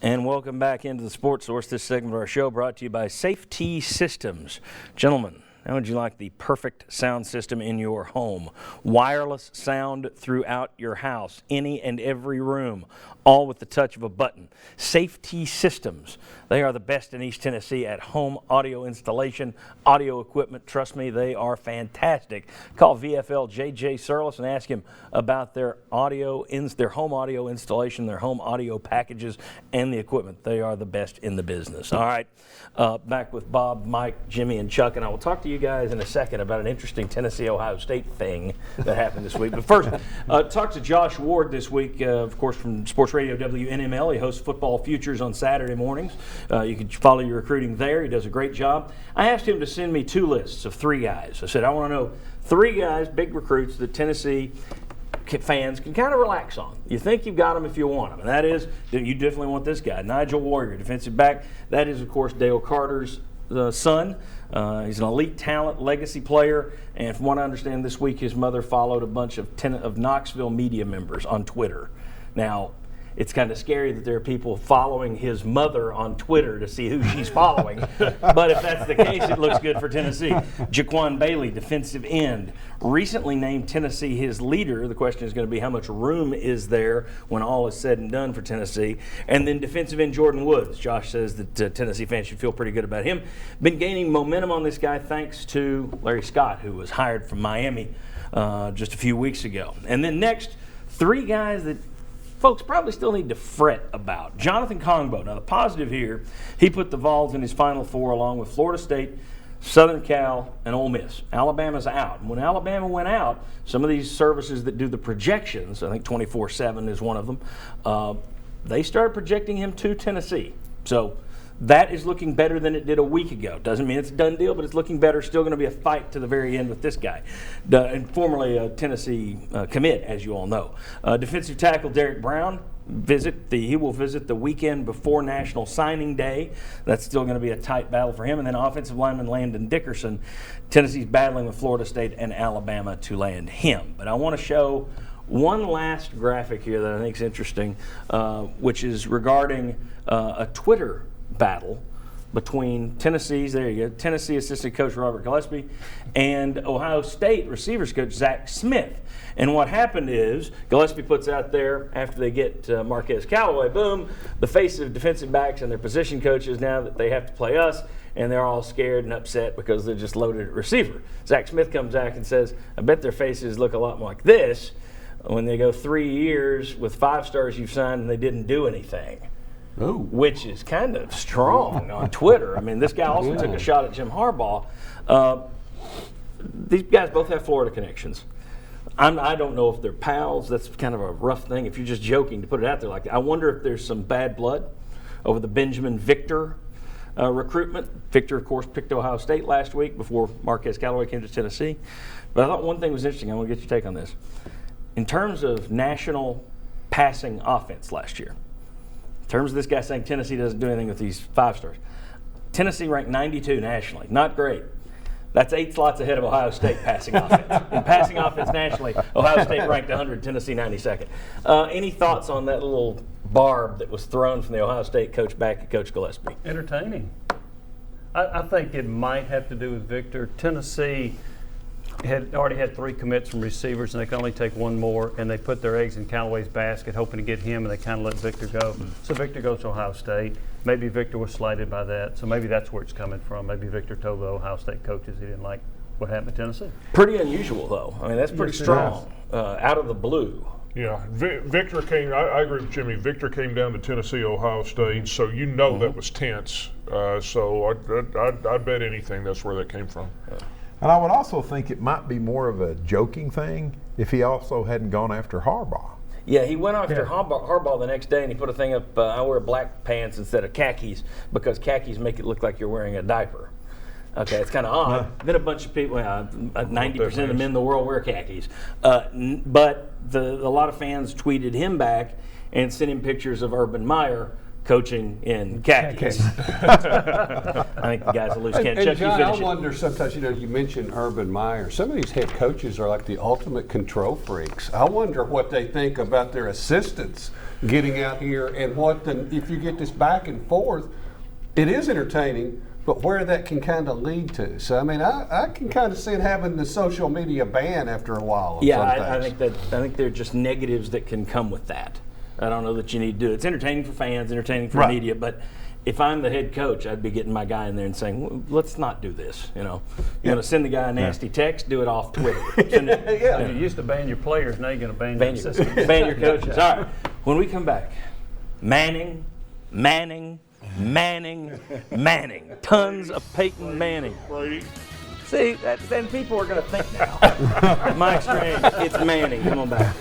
And welcome back into the Sports Source. This segment of our show brought to you by Safety Systems. Gentlemen, how would you like the perfect sound system in your home? Wireless sound throughout your house, any and every room, all with the touch of a button. Safety Systems. They are the best in East Tennessee at home audio installation, audio equipment. Trust me, they are fantastic. Call VFL J.J. Surlis and ask him about their their home audio installation, their home audio packages, and the equipment. They are the best in the business. All right, back with Bob, Mike, Jimmy, and Chuck, and I will talk to you guys in a second about an interesting Tennessee-Ohio State thing that happened this week. But first, talk to Josh Ward this week, of course, from Sports Radio WNML. He hosts Football Futures on Saturday mornings. You can follow your recruiting there. He does a great job. I asked him to send me 2 lists of 3 guys. I said, I want to know 3 guys, big recruits, that Tennessee fans can kind of relax on. You think you've got them if you want them. And that is, you definitely want this guy, Nigel Warrior, defensive back. That is, of course, Dale Carter's son. He's an elite talent, legacy player, and from what I understand this week, his mother followed a bunch of Knoxville media members on Twitter. Now, it's kind of scary that there are people following his mother on Twitter to see who she's following. But if that's the case, it looks good for Tennessee. Jaquan Bailey, defensive end, recently named Tennessee his leader. The question is going to be how much room is there when all is said and done for Tennessee. And then defensive end Jordan Woods. Josh says that Tennessee fans should feel pretty good about him. Been gaining momentum on this guy thanks to Larry Scott, who was hired from Miami just a few weeks ago. And then next, 3 guys that folks probably still need to fret about. Jonathan Kongbo. Now, the positive here, he put the Vols in his Final Four along with Florida State, Southern Cal, and Ole Miss. Alabama's out. And when Alabama went out, some of these services that do the projections, I think 24/7 is one of them, they started projecting him to Tennessee. So that is looking better than it did a week ago. Doesn't mean it's a done deal, but it's looking better. Still going to be a fight to the very end with this guy. And formerly a Tennessee commit, as you all know. Defensive tackle Derek Brown, he will visit the weekend before National Signing Day. That's still going to be a tight battle for him. And then offensive lineman Landon Dickerson. Tennessee's battling with Florida State and Alabama to land him. But I want to show one last graphic here that I think is interesting, which is regarding a Twitter battle between Tennessee assistant coach Robert Gillespie and Ohio State receivers coach Zach Smith. And what happened is Gillespie puts out there after they get Marquez Callaway, boom, the face of defensive backs and their position coaches now that they have to play us, and they're all scared and upset because they're just loaded at receiver. Zach Smith comes back and says, I bet their faces look a lot more like this when they go 3 years with 5 stars you've signed and they didn't do anything. Ooh. Which is kind of strong on Twitter. I mean, this guy also took a shot at Jim Harbaugh. These guys both have Florida connections. I don't know if they're pals. That's kind of a rough thing if you're just joking to put it out there like that. I wonder if there's some bad blood over the Benjamin Victor recruitment. Victor, of course, picked Ohio State last week before Marquez Callaway came to Tennessee. But I thought one thing was interesting. I want to get your take on this. In terms of national passing offense last year, in terms of this guy saying Tennessee doesn't do anything with these 5 stars, Tennessee ranked 92 nationally. Not great. That's 8 slots ahead of Ohio State passing offense. In passing offense nationally, Ohio State ranked 100, Tennessee 92nd. Any thoughts on that little barb that was thrown from the Ohio State coach back at Coach Gillespie? Entertaining. I think it might have to do with Victor. Tennessee had already had 3 commits from receivers, and they can only take 1 more, and they put their eggs in Callaway's basket, hoping to get him, and they kind of let Victor go. So Victor goes to Ohio State. Maybe Victor was slighted by that, so maybe that's where it's coming from. Maybe Victor told the Ohio State coaches he didn't like what happened at Tennessee. Pretty unusual, though. I mean, that's pretty strong, out of the blue. Yeah, Victor came, I agree with Jimmy, Victor came down to Tennessee, Ohio State, so you know that was tense. So I'd bet anything that's where that came from. And I would also think it might be more of a joking thing if he also hadn't gone after Harbaugh. Yeah, he went after Harbaugh the next day, and he put a thing up, I wear black pants instead of khakis because khakis make it look like you're wearing a diaper. Okay, it's kind of odd. Then a bunch of people, 90% of the men in the world wear khakis. But a lot of fans tweeted him back and sent him pictures of Urban Meyer coaching in khakis. I think the guy's a loose cannon. And Chuck, John, you I finish it. wonder sometimes, you mentioned Urban Meyer. Some of these head coaches are like the ultimate control freaks. I wonder what they think about their assistants getting out here and if you get this back and forth, it is entertaining, but where that can kind of lead to. So, I mean, I can kind of see it having the social media ban after a while. Yeah, I think there are just negatives that can come with that. I don't know that you need to do it. It's entertaining for fans, entertaining for Right. media, but if I'm the head coach, I'd be getting my guy in there and saying, well, let's not do this. You want to send the guy a nasty text, do it off Twitter. Send it, Yeah. You used to ban your players, now you're going to ban your assistants. ban your coaches. All right. When we come back, Manning. Tons of Peyton Manning. Brady. See, then people are going to think now. Mike's Strange, it's Manning. Come on back.